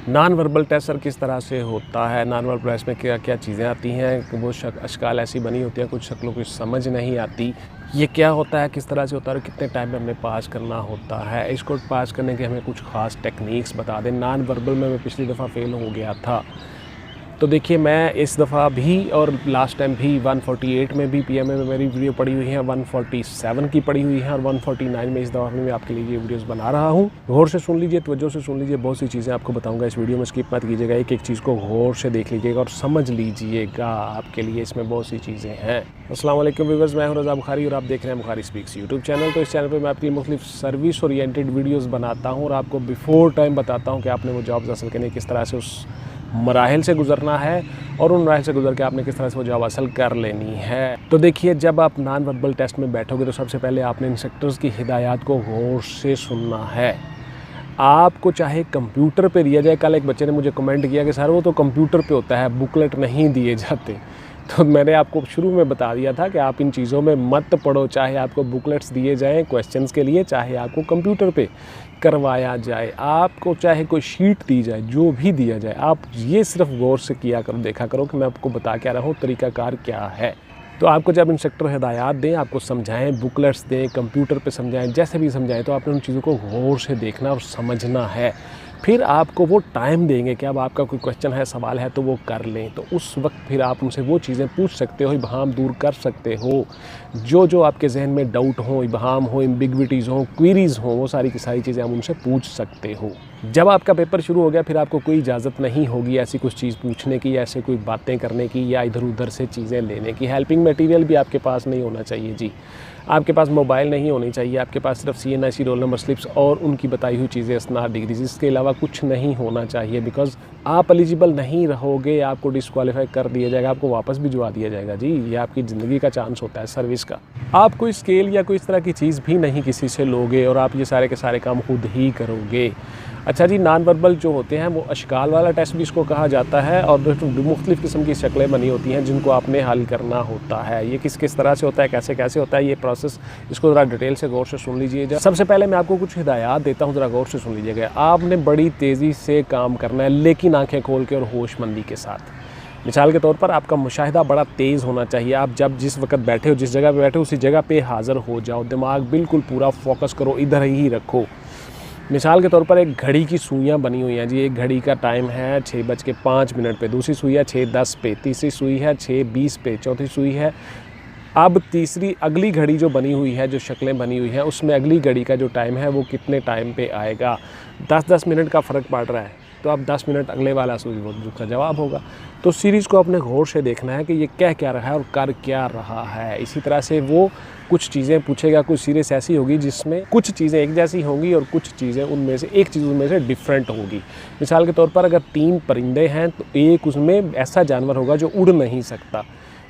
Non verbal test sir किस तरह से होता है, नॉन वर्बल टेस्ट में क्या क्या चीज़ें आती हैं, वो अशकाल ऐसी बनी होती हैं, कुछ शक्लों की समझ नहीं आती, ये क्या होता है, किस तरह से होता है और कितने टाइम में हमें पास करना होता है। इसको पास करने के हमें कुछ ख़ास टेक्निक्स बता दें। नॉन वर्बल में मैं पिछली दफ़ा फ़ेल हो गया था, तो देखिए मैं इस दफ़ा भी और लास्ट टाइम भी 148 में भी पीएमए में मेरी वीडियो पड़ी हुई है, 147 की पड़ी हुई है और 149 में इस दफ़ा मैं आपके लिए ये वीडियोस बना रहा हूँ। गौर से सुन लीजिए, तवज्जो से सुन लीजिए, बहुत सी चीज़ें आपको बताऊंगा इस वीडियो में, स्किप मत कीजिएगा, एक एक चीज़ को गौर से देख लीजिएगा और समझ लीजिएगा, आपके लिए इसमें बहुत सी चीज़ें हैं। अस्सलाम वालेकुम व्यूअर्स, मैं हूं रज़ा बुखारी और आप देख रहे हैं बुखारी स्पीक्स यूट्यूब चैनल। तो इस चैनल पर मैं आपके लिए मुख्तलिफ सर्विस ओरिएंटेड वीडियोज़ बनाता हूँ और आपको बिफोर टाइम बताता हूँ कि आपने वो जॉब्स हासिल करने किस तरह से उस मराहिल से गुजरना है और उन मराहिल से गुजर के आपने किस तरह से वो जॉब हासिल कर लेनी है। तो देखिए, जब आप नॉन वर्बल टेस्ट में बैठोगे तो सबसे पहले आपने इंस्ट्रक्टर्स की हिदायत को गौर से सुनना है। आपको चाहे कंप्यूटर पे दिया जाए, कल एक बच्चे ने मुझे कमेंट किया कि सर वो तो कंप्यूटर पे होता है, बुकलेट नहीं दिए जाते। तो मैंने आपको शुरू में बता दिया था कि आप इन चीज़ों में मत पढ़ो, चाहे आपको बुकलेट्स दिए जाएँ क्वेश्चंस के लिए, चाहे आपको कंप्यूटर पे करवाया जाए, आपको चाहे कोई शीट दी जाए, जो भी दिया जाए, आप ये सिर्फ गौर से किया करो, देखा करो कि मैं आपको बता क्या रहा हूँ, तरीक़ाकार क्या है। तो आपको जब इंस्ट्रक्टर हिदायत दें, आपको समझाएं, बुकलेट्स दें, कंप्यूटर पे समझाएं, जैसे भी समझाएं, तो आपने उन चीज़ों को गौर से देखना और समझना है। फिर आपको वो टाइम देंगे कि अब आपका कोई क्वेश्चन है, सवाल है, तो वो कर लें। तो उस वक्त फिर आप उनसे वो चीज़ें पूछ सकते हो, इबहाम दूर कर सकते हो, जो आपके जहन में डाउट हो, इबहाम हो, एम्बिग्विटीज़ हो, क्वेरीज़ हो, वो सारी की सारी चीज़ें आप उनसे पूछ सकते हो। जब आपका पेपर शुरू हो गया, फिर आपको कोई इजाज़त नहीं होगी ऐसी कुछ चीज़ पूछने की, ऐसे कोई बातें करने की या इधर उधर से चीज़ें लेने की। हेल्पिंग मटेरियल भी आपके पास नहीं होना चाहिए जी, आपके पास मोबाइल नहीं होनी चाहिए, आपके पास सिर्फ CNIC रोल नंबर स्लिप्स और उनकी बताई हुई चीज़ें, स्नात डिग्रीज, इसके अलावा कुछ नहीं होना चाहिए। बिकॉज़ आप एलिजिबल नहीं रहोगे, आपको डिस्क्वालीफाई कर दिया जाएगा, आपको वापस भिजवा दिया जाएगा जी। ये आपकी ज़िंदगी का चांस होता है सर्विस का। आप कोई स्केल या कोई इस तरह की चीज़ भी नहीं किसी से लोगे और आप ये सारे के सारे काम खुद ही करोगे। अच्छा जी, नॉन वर्बल जो होते हैं वो अशकाल वाला टेस्ट भी इसको कहा जाता है और मुख्तलिफ़ किस्म की शक्लें बनी होती हैं जिनको आपने हल करना होता है। ये किस तरह से होता है, कैसे कैसे होता है, ये प्रोसेस, इसको ज़रा डिटेल से गौर से सुन लीजिए। सबसे पहले मैं आपको कुछ हिदायत देता हूँ, ज़रा गौर से सुन लीजिएगा। आपने बड़ी तेज़ी से काम करना है, लेकिन आँखें खोल के और होशमंदी के साथ। मिसाल के तौर पर आपका मुशाहिदा बड़ा तेज़ होना चाहिए। आप जब जिस वक्त बैठे हो, जिस जगह पे बैठे हो, उसी जगह पे हाज़िर हो जाओ, दिमाग बिल्कुल पूरा फोकस करो, इधर ही रखो। मिसाल के तौर पर एक घड़ी की सुइयाँ बनी हुई हैं जी, एक घड़ी का टाइम है 6:05 पे, दूसरी सुई है 6:10 पे, तीसरी सुई है 6:20 पे, चौथी सुई है। अब तीसरी अगली घड़ी जो बनी हुई है, जो शक्लें बनी हुई हैं, उसमें अगली घड़ी का जो टाइम है वो कितने टाइम पे आएगा। 10-10 मिनट का फ़र्क पड़ रहा है, तो अब 10 मिनट अगले वाला का जवाब होगा। तो सीरीज़ को अपने गौर से देखना है कि ये कह क्या रहा है और कर क्या रहा है। इसी तरह से वो कुछ चीज़ें पूछेगा, कुछ सीरीज़ ऐसी होगी जिसमें कुछ चीज़ें एक जैसी होंगी और कुछ चीज़ें उनमें से एक चीज़ उनमें से डिफरेंट होगी। मिसाल के तौर पर अगर 3 परिंदे हैं तो एक उसमें ऐसा जानवर होगा जो उड़ नहीं सकता।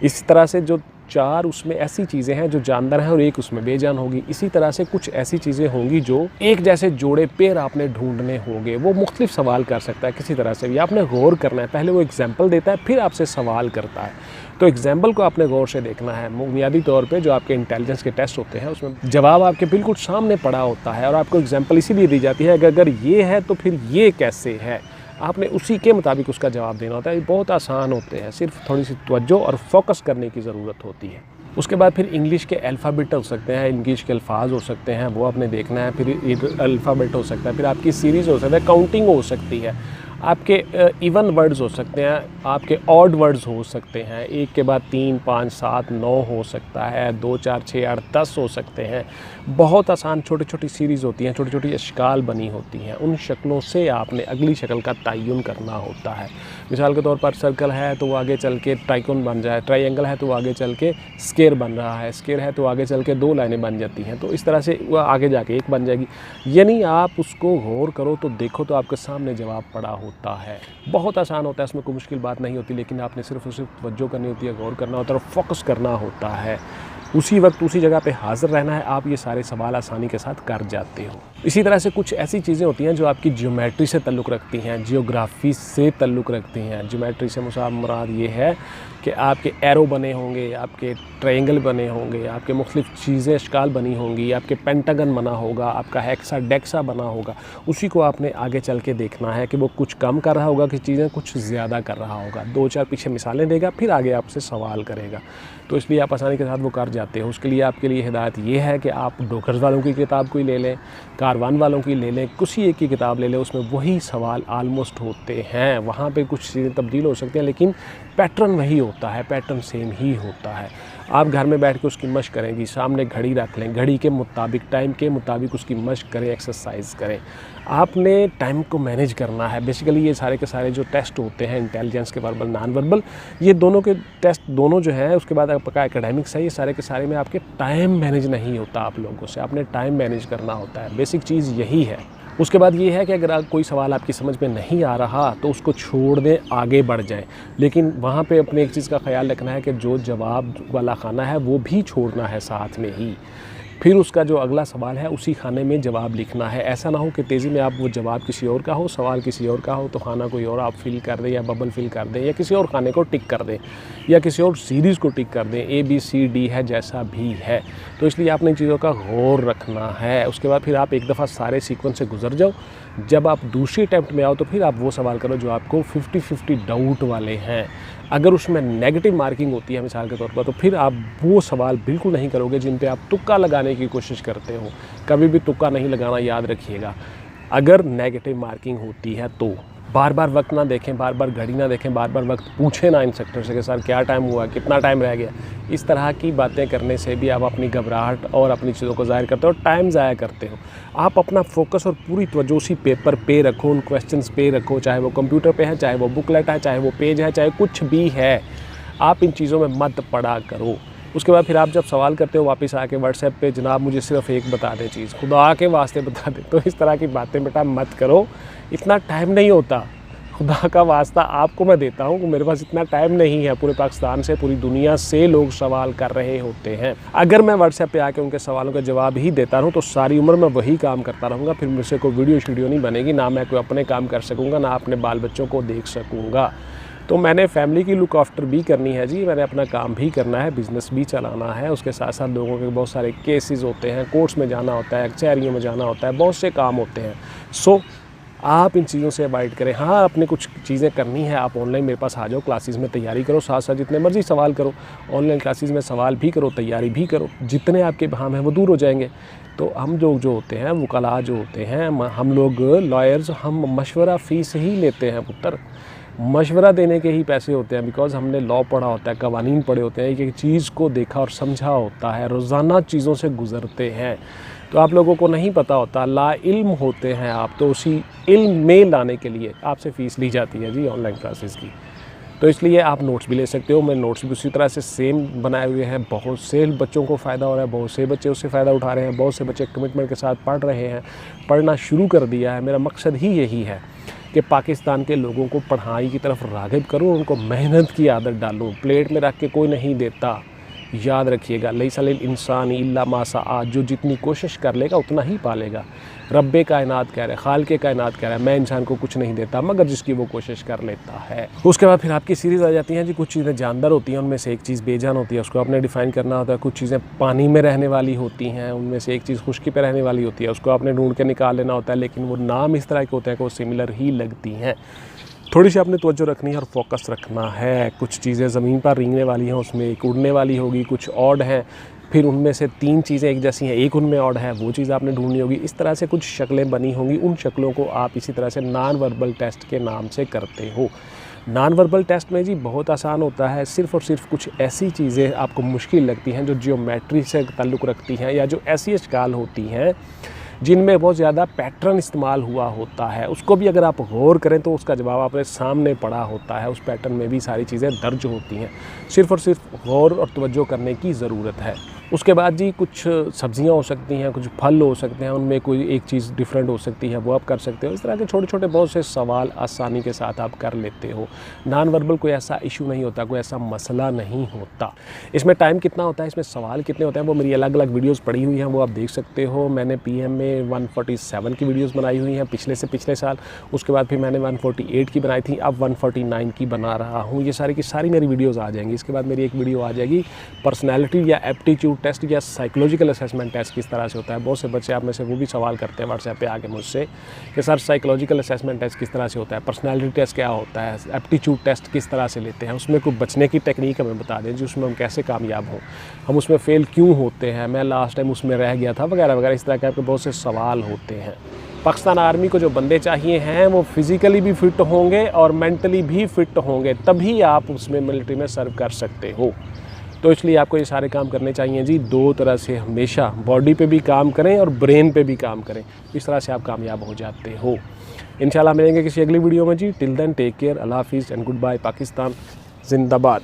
इसी तरह से जो 4 उसमें ऐसी चीज़ें हैं जो जानदार हैं और एक उसमें बेजान होगी। इसी तरह से कुछ ऐसी चीज़ें होंगी जो एक जैसे जोड़े पैर आपने ढूंढने होंगे। वो मुख्तलिफ सवाल कर सकता है किसी तरह से भी, आपने गौर करना है। पहले वो एग्जाम्पल देता है, फिर आपसे सवाल करता है। तो एग्जाम्पल को आपने गौर से देखना है। बुनियादी तौर पे जो आपके इंटेलिजेंस के टेस्ट होते हैं उसमें जवाब आपके बिल्कुल सामने पड़ा होता है और आपको एग्जाम्पल इसीलिए दी जाती है कि अगर ये है तो फिर ये कैसे है, आपने उसी के मुताबिक उसका जवाब देना होता है। ये बहुत आसान होते हैं, सिर्फ थोड़ी सी तवज्जो और फोकस करने की ज़रूरत होती है। उसके बाद फिर इंग्लिश के अल्फ़ाबेट हो सकते हैं, इंग्लिश के अल्फाज हो सकते हैं, वो आपने देखना है। फिर अल्फ़ाबेट हो सकता है, फिर आपकी सीरीज़ हो सकता है, काउंटिंग हो सकती है, आपके इवन वर्ड्स हो सकते हैं, आपके ऑड वर्ड्स हो सकते हैं, 1 के बाद 3, 5, 7, 9 हो सकता है, 2, 4, 6, 8, 10 हो सकते हैं। बहुत आसान छोटी छोटी सीरीज़ होती हैं, छोटी छोटी अशकाल बनी होती हैं। उन शक्लों से आपने अगली शक्ल का तयन करना होता है। मिसाल के तौर पर सर्कल है तो वो आगे चल के ट्राइकोन बन जाए, ट्राइंगल है तो वो आगे चल के स्क्वायर बन रहा है, स्क्वायर है तो आगे चल के 2 लाइनें बन जाती हैं। तो इस तरह से वो आगे जाके एक बन जाएगी। यानी आप उसको गौर करो तो देखो तो आपके सामने जवाब पड़ा होता है। बहुत आसान होता है, इसमें कोई मुश्किल बात नहीं होती, लेकिन आपने सिर्फ तवज्जो करनी होती है, गौर करना होता है और फोकस करना होता है। उसी वक्त उसी जगह पे हाज़िर रहना है, आप ये सारे सवाल आसानी के साथ कर जाते हो। इसी तरह से कुछ ऐसी चीज़ें होती हैं जो आपकी ज्योमेट्री से ताल्लुक़ रखती हैं, जियोग्राफ़ी से ताल्लुक़ रखती हैं। ज्योमेट्री से मुराद ये है कि आपके एरो बने होंगे, आपके ट्रायंगल बने होंगे, आपके मुख्तलिफ़ चीज़ें अशकाल बनी होंगी, आपके पेंटागन बना होगा, आपका हेक्साडेक्सा बना होगा। उसी को आपने आगे चल के देखना है कि वो कुछ कम कर रहा होगा कि चीज़ें कुछ ज़्यादा कर रहा होगा। 2-4 पीछे मिसालें देगा, फिर आगे आपसे सवाल करेगा। तो इसलिए आप आसानी के साथ वो कर जाते हो। उसके लिए आपके लिए हिदायत ये है कि आप डॉकर्स वालों की किताब कोई ले लें, कारवान वालों की ले लें, किसी एक की किताब ले लें, उसमें वही सवाल आलमोस्ट होते हैं। वहाँ पे कुछ चीज़ें तब्दील हो सकती हैं लेकिन पैटर्न वही होता है, पैटर्न सेम ही होता है। आप घर में बैठ के उसकी मशक करेंगी, सामने घड़ी रख लें, घड़ी के मुताबिक, टाइम के मुताबिक उसकी मशक करें, एक्सरसाइज करें। आपने टाइम को मैनेज करना है। बेसिकली ये सारे के सारे जो टेस्ट होते हैं इंटेलिजेंस के, वर्बल, नॉन वर्बल, ये दोनों के टेस्ट दोनों जो है, उसके बाद आपका एकेडमिक्स है, ये सारे के सारे में आपके टाइम मैनेज नहीं होता। आप लोगों से आपने टाइम मैनेज करना होता है, बेसिक चीज़ यही है। उसके बाद ये है कि अगर कोई सवाल आपकी समझ में नहीं आ रहा तो उसको छोड़ दें, आगे बढ़ जाएं। लेकिन वहाँ पे अपने एक चीज़ का ख्याल रखना है कि जो जवाब वाला खाना है वो भी छोड़ना है साथ में ही। फिर उसका जो अगला सवाल है उसी खाने में जवाब लिखना है। ऐसा ना हो कि तेज़ी में आप वो जवाब किसी और का हो, सवाल किसी और का हो, तो खाना कोई और आप फिल कर दें या बबल फिल कर दें या किसी और खाने को टिक कर दें या किसी और सीरीज़ को टिक कर दें। ABCD है, जैसा भी है। तो इसलिए आपने इन चीज़ों का गौर रखना है। उसके बाद फिर आप एक दफ़ा सारे सीक्वेंस से गुजर जाओ। जब आप दूसरी अटैम्प्ट में आओ तो फिर आप वो सवाल करो जो आपको 50-50 डाउट वाले हैं। अगर उसमें नेगेटिव मार्किंग होती है मिसाल के तौर पर, तो फिर आप वो सवाल बिल्कुल नहीं करोगे जिन पे आप तुक्का लगाने की कोशिश करते हो। कभी भी तुक्का नहीं लगाना, याद रखिएगा। अगर नेगेटिव मार्किंग होती है तो बार बार वक्त ना देखें, बार बार घड़ी ना देखें, बार बार वक्त पूछें ना इंस्ट्रक्टर से कि सर क्या टाइम हुआ, कितना टाइम रह गया। इस तरह की बातें करने से भी आप अपनी घबराहट और अपनी चीज़ों को ज़ाहिर करते हो और टाइम ज़ाया करते हो। आप अपना फोकस और पूरी तवज्जो उसी पेपर पे रखो, उन क्वेश्चंस पे रखो, चाहे वो कंप्यूटर पे है, चाहे वो बुकलेट है, चाहे वो पेज है, चाहे कुछ भी है। आप इन चीज़ों में मत पड़ा करो। उसके बाद फिर आप जब सवाल करते हो वापस आके व्हाट्सएप पे, जनाब मुझे सिर्फ एक बता दें चीज़, खुदा के वास्ते बता दें। तो इस तरह की बातें बेटा मत करो, इतना टाइम नहीं होता। खुदा का वास्ता आपको मैं देता हूँ कि मेरे पास इतना टाइम नहीं है। पूरे पाकिस्तान से, पूरी दुनिया से लोग सवाल कर रहे होते हैं। अगर मैं व्हाट्सएप पे आके उनके सवालों का जवाब ही देता रहूँ तो सारी उम्र मैं वही काम करता रहूँगा। फिर मुझसे कोई वीडियो नहीं बनेगी, ना मैं कोई अपने काम कर सकूँगा, ना अपने बाल बच्चों को देख सकूँगा। तो मैंने फैमिली की लुक आफ्टर भी करनी है जी, मैंने अपना काम भी करना है, बिज़नेस भी चलाना है। उसके साथ साथ लोगों के बहुत सारे केसेस होते हैं, कोर्ट्स में जाना होता है, कचहरियों में जाना होता है, बहुत से काम होते हैं। सो आप इन चीज़ों से अवॉइड करें। हाँ, आपने कुछ चीज़ें करनी है, आप ऑनलाइन मेरे पास आ जाओ, क्लासेस में तैयारी करो, साथ साथ जितने मर्ज़ी सवाल करो। ऑनलाइन क्लासेस में सवाल भी करो, तैयारी भी करो। जितने आपके बहाम हैं वो दूर हो जाएंगे। तो हम जो होते हैं वकला जो होते हैं, हम लोग लॉयर्स, हम मशवरा फ़ीस ही लेते हैं पुत्र। मशवरा देने के ही पैसे होते हैं, बिकॉज़ हमने लॉ पढ़ा होता है, कवानीन पढ़े होते हैं, एक चीज़ को देखा और समझा होता है, रोज़ाना चीज़ों से गुज़रते हैं। तो आप लोगों को नहीं पता होता, ला इल्म होते हैं आप, तो उसी इल्म में लाने के लिए आपसे फ़ीस ली जाती है जी ऑनलाइन क्लासेस की। तो इसलिए आप नोट्स भी ले सकते हो। मैं नोट्स भी उसी तरह से सेम बनाए हुए हैं। बहुत से बच्चों को फ़ायदा हो रहा है, बहुत से बच्चे उससे फ़ायदा उठा रहे हैं, बहुत से बच्चे कमिटमेंट के साथ पढ़ रहे हैं, पढ़ना शुरू कर दिया है। मेरा मकसद ही यही है कि पाकिस्तान के लोगों को पढ़ाई की तरफ राग़िब करूँ, उनको मेहनत की आदत डालूँ। प्लेट में रख के कोई नहीं देता, याद रखिएगा। लैसा लिल इंसान इल्ला मा सआ, जो जितनी कोशिश कर लेगा उतना ही पालेगा। रब्बे कायनात कह रहा है, खालिक़े कायनात कह रहा है, मैं इंसान को कुछ नहीं देता मगर जिसकी वो कोशिश कर लेता है। उसके बाद फिर आपकी सीरीज़ आ जाती हैं जी। कुछ चीज़ें जानदार होती हैं, उनमें से एक चीज़ बेजान होती है, उसको आपने डिफ़ाइन करना होता है। कुछ चीज़ें पानी में रहने वाली होती हैं, उनमें से एक चीज़ खुश्की पे रहने वाली होती है, उसको आपने ढूंढ के निकाल लेना होता है। लेकिन वो नाम इस तरह के होते हैं कि वो सिमिलर ही लगती हैं। थोड़ी सी आपने तवज्जो रखनी है और फोकस रखना है। कुछ चीज़ें ज़मीन पर रेंगने वाली हैं, उसमें एक उड़ने वाली होगी, कुछ ऑड हैं, फिर उनमें से 3 चीज़ें एक जैसी हैं, एक उनमें ऑड है, वो चीज़ आपने ढूंढनी होगी। इस तरह से कुछ शक्लें बनी होंगी, उन शक्लों को आप इसी तरह से नॉन वर्बल टेस्ट के नाम से करते हो। नॉन वर्बल टेस्ट में जी बहुत आसान होता है। सिर्फ़ और सिर्फ कुछ ऐसी चीज़ें आपको मुश्किल लगती हैं जो जियोमेट्री से ताल्लुक़ रखती हैं, या जो ऐसी अशकाल होती हैं जिनमें बहुत ज़्यादा पैटर्न इस्तेमाल हुआ होता है, उसको भी अगर आप गौर करें तो उसका जवाब आपने सामने पड़ा होता है। उस पैटर्न में भी सारी चीज़ें दर्ज होती हैं। सिर्फ़ और सिर्फ गौर और तवज्जो करने की ज़रूरत है। उसके बाद जी कुछ सब्जियां हो सकती हैं, कुछ फल हो सकते हैं, उनमें कोई एक चीज़ डिफरेंट हो सकती है, वो आप कर सकते हो। इस तरह के छोटे छोटे बहुत से सवाल आसानी के साथ आप कर लेते हो। नॉन वर्बल कोई ऐसा इशू नहीं होता, कोई ऐसा मसला नहीं होता। इसमें टाइम कितना होता है, इसमें सवाल कितने होते हैं, वो मेरी अलग अलग वीडियोज़ पड़ी हुई हैं, वो आप देख सकते हो। मैंने PM में 147 की वीडियोज़ बनाई हुई हैं पिछले से पिछले साल, उसके बाद फिर मैंने 148 की बनाई थी, अब 149 की बना रहा हूँ। ये सारी की सारी मेरी वीडियोज़ आ जाएंगी। इसके बाद मेरी एक वीडियो आ जाएगी पर्सनैलिटी या एप्टीट्यूड टेस्ट या साइकोलॉजिकल असेसमेंट टेस्ट किस तरह से होता है। बहुत से बच्चे आप में से वो भी सवाल करते हैं व्हाट्सएप पे आके मुझसे कि सर साइकोलॉजिकल असेसमेंट टेस्ट किस तरह से होता है, पर्सनैलिटी टेस्ट क्या होता है, एप्टीट्यूड टेस्ट किस तरह से लेते हैं, उसमें कोई बचने की टेक्निक हमें बता दें जिसमें हम कैसे कामयाब हों, हम उसमें फ़ेल क्यों होते हैं, मैं लास्ट टाइम उसमें रह गया था, वगैरह वगैरह। इस तरह के आपके बहुत से सवाल होते हैं। पाकिस्तान आर्मी को जो बंदे चाहिए हैं वो फिज़िकली भी फ़िट होंगे और मेंटली भी फ़िट होंगे, तभी आप उसमें मिलिट्री में सर्व कर सकते हो। तो इसलिए आपको ये सारे काम करने चाहिए जी। 2 तरह से हमेशा बॉडी पे भी काम करें और ब्रेन पे भी काम करें, इस तरह से आप कामयाब हो जाते हो। इंशाल्लाह मिलेंगे किसी अगली वीडियो में जी। टिल देन टेक केयर, अल्लाह हाफिज़ एंड गुड बाय। पाकिस्तान जिंदाबाद।